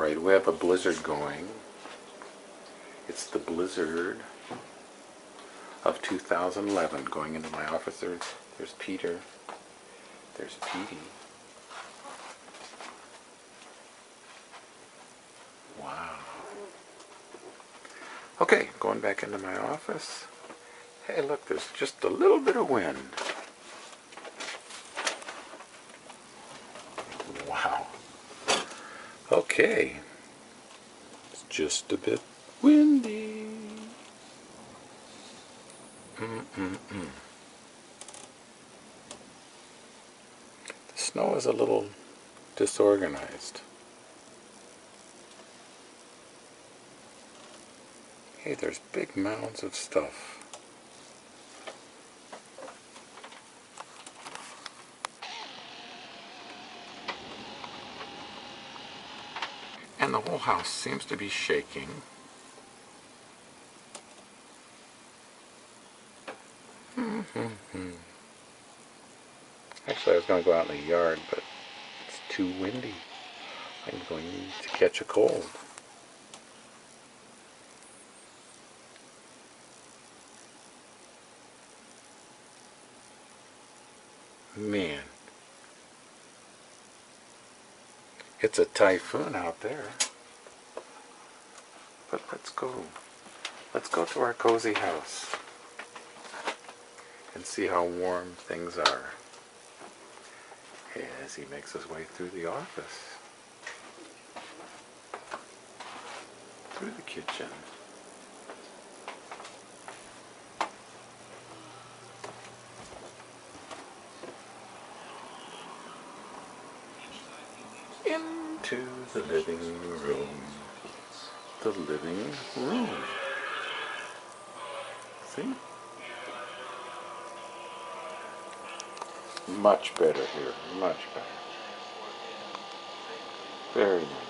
Alright, we have a blizzard going. It's the blizzard of 2011 going into my office. There's Peter. There's Petey. Wow. Okay, going back into my office. Hey, look, there's just a little bit of wind. Wow. Okay. It's just a bit windy. The snow is a little disorganized. Hey, there's big mounds of stuff. And the whole house seems to be shaking. Actually, I was going to go out in the yard, but it's too windy. I'm going to catch a cold. Man, it's a typhoon out there. But let's go. Let's go to our cozy house and see how warm things are as he makes his way through the office, through the kitchen. Into the living room. The living room. See? Much better here. Much better. Very nice.